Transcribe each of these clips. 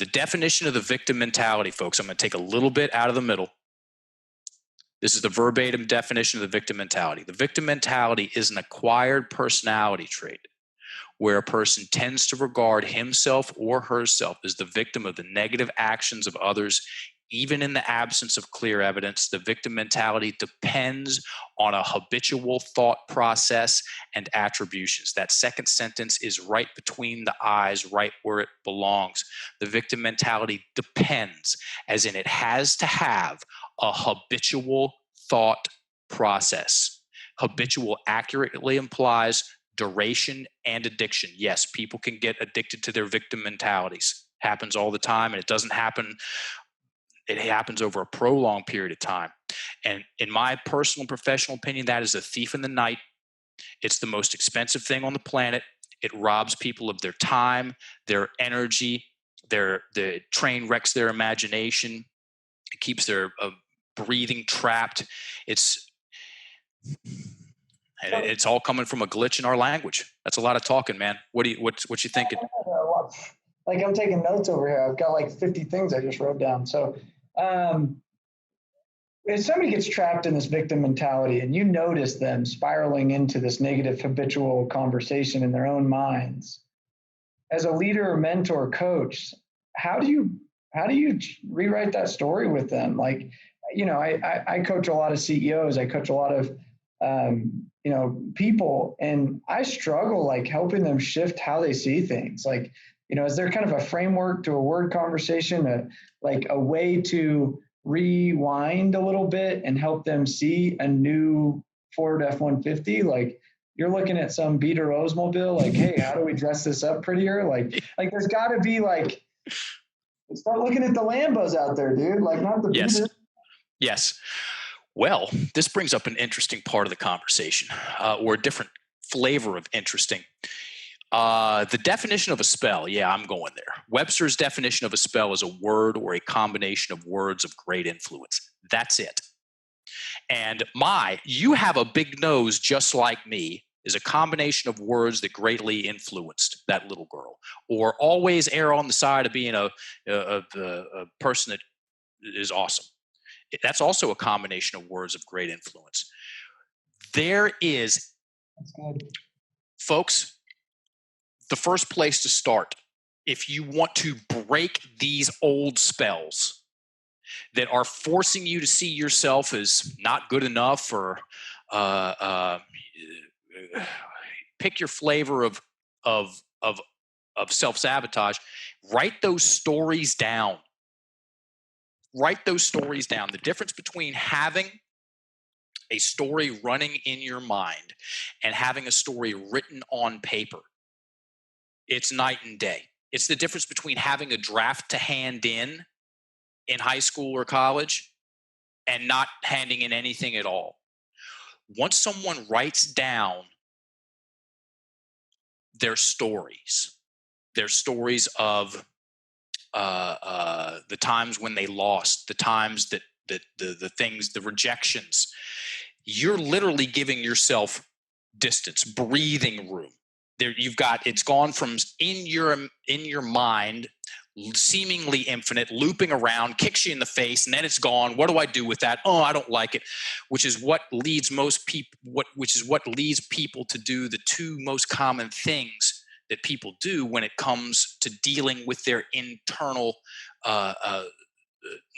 The definition of the victim mentality, folks, I'm going to take a little bit out of the middle. This is the verbatim definition of the victim mentality. The victim mentality is an acquired personality trait where a person tends to regard himself or herself as the victim of the negative actions of others, even in the absence of clear evidence. The victim mentality depends on a habitual thought process and attributions. That second sentence is right between the eyes, right where it belongs. The victim mentality depends, as in it has to have a habitual thought process. Habitual accurately implies duration and addiction. Yes, people can get addicted to their victim mentalities. Happens all the time, and it doesn't happen. It happens over a prolonged period of time. And in my personal and professional opinion, that is a thief in the night. It's the most expensive thing on the planet. It robs people of their time, their energy, the train wrecks their imagination. It keeps their breathing trapped. It's all coming from a glitch in our language. That's a lot of talking, man. What you thinking? Like, I'm taking notes over here. I've got like 50 things I just wrote down. So if somebody gets trapped in this victim mentality and you notice them spiraling into this negative habitual conversation in their own minds, as a leader or mentor coach, how do you rewrite that story with them? Like, I coach a lot of CEOs. I coach a lot of people, and I struggle like helping them shift how they see things. Like, is there kind of a framework to a word conversation, like a way to rewind a little bit and help them see a new Ford F-150? Like, you're looking at some beater Oldsmobile, like, hey, how do we dress this up prettier? Like there's got to be like, start looking at the Lambos out there, dude. Like, not the beaters. Yes. Well, this brings up an interesting part of the conversation, or a different flavor of interesting. The definition of a spell, yeah, I'm going there. Webster's definition of a spell is a word or a combination of words of great influence. That's it. And you have a big nose just like me is a combination of words that greatly influenced that little girl, or always err on the side of being a person that is awesome. That's also a combination of words of great influence. There is, folks, the first place to start, if you want to break these old spells that are forcing you to see yourself as not good enough, or pick your flavor of self-sabotage, write those stories down. Write those stories down. The difference between having a story running in your mind and having a story written on paper, it's night and day. It's the difference between having a draft to hand in high school or college and not handing in anything at all. Once someone writes down their stories of the times when they lost, the times that the things, the rejections, you're literally giving yourself distance, breathing room. There, it's gone from in your mind, seemingly infinite, looping around, kicks you in the face, and then it's gone. What do I do with that? Oh, I don't like it. Which is what leads people to do the two most common things that people do when it comes to dealing with their internal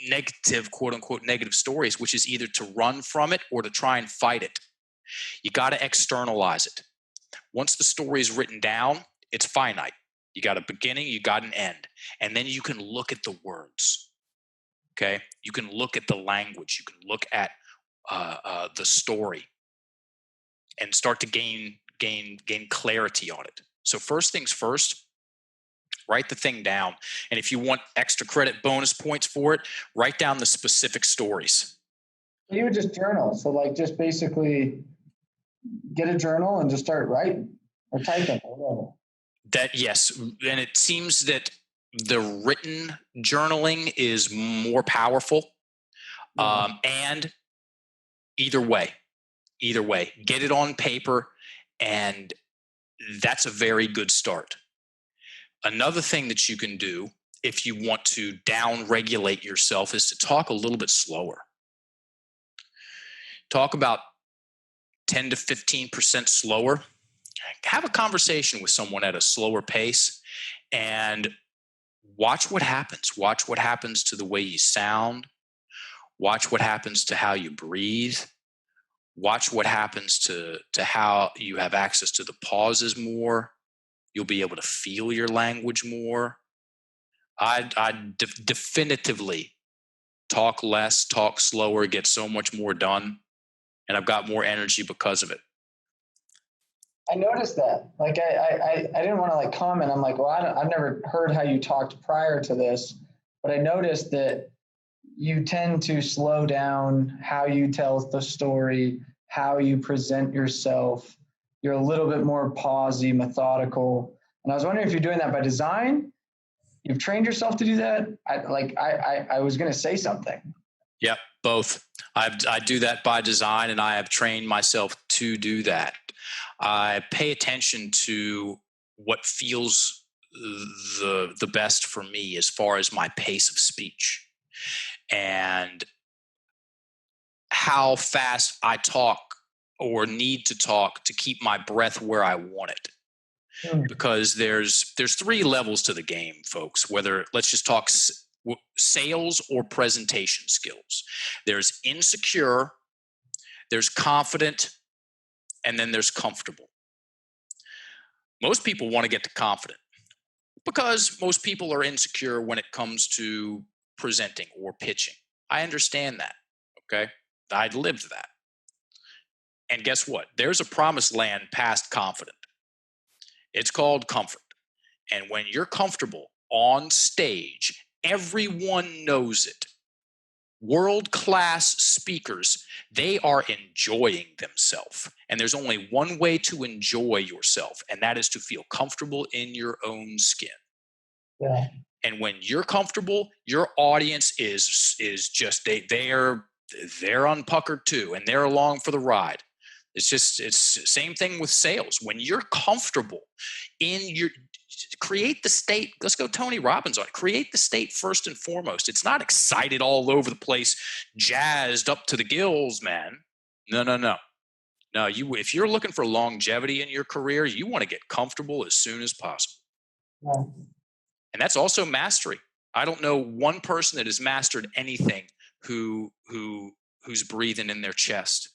negative, quote unquote, negative stories, which is either to run from it or to try and fight it. You got to externalize it. Once the story is written down, it's finite. You got a beginning, you got an end. And then you can look at the words. Okay? You can look at the language. You can look at the story and start to gain clarity on it. So first things first, write the thing down. And if you want extra credit bonus points for it, write down the specific stories. You would just journal. So like just basically get a journal and just start writing or typing or whatever. Yes. And it seems that the written journaling is more powerful. And either way, get it on paper, and that's a very good start. Another thing that you can do if you want to down regulate yourself, is to talk a little bit slower. Talk about 10 to 15% slower. Have a conversation with someone at a slower pace and watch what happens. Watch what happens to the way you sound. Watch what happens to how you breathe. Watch what happens to how you have access to the pauses more. You'll be able to feel your language more. Definitively talk less, talk slower, get so much more done. And I've got more energy because of it. I noticed that. Like, I didn't want to like comment. I'm like, well, I've never heard how you talked prior to this, but I noticed that you tend to slow down how you tell the story, how you present yourself. You're a little bit more pausey, methodical. And I was wondering if you're doing that by design. You've trained yourself to do that. I was going to say something. Yep, both. I do that by design, and I have trained myself to do that. I pay attention to what feels the best for me as far as my pace of speech and how fast I talk or need to talk to keep my breath where I want it. Because there's 3 levels to the game, folks. Whether, let's just talk sales or presentation skills. There's insecure, there's confident, and then there's comfortable. Most people want to get to confident because most people are insecure when it comes to presenting or pitching. I understand that, okay? I'd lived that. And guess what? There's a promised land past confident. It's called comfort. And when you're comfortable on stage, everyone knows it. World-class speakers, they are enjoying themselves. And there's only one way to enjoy yourself, and that is to feel comfortable in your own skin. Yeah. And when you're comfortable, your audience is just they're unpuckered too, and they're along for the ride. It's same thing with sales. When you're comfortable in your, create the state. Let's go Tony Robbins on it. Create the state first and foremost. It's not excited all over the place, jazzed up to the gills, man. No. If you're looking for longevity in your career, you want to get comfortable as soon as possible. Yeah. And that's also mastery. I don't know one person that has mastered anything who's breathing in their chest.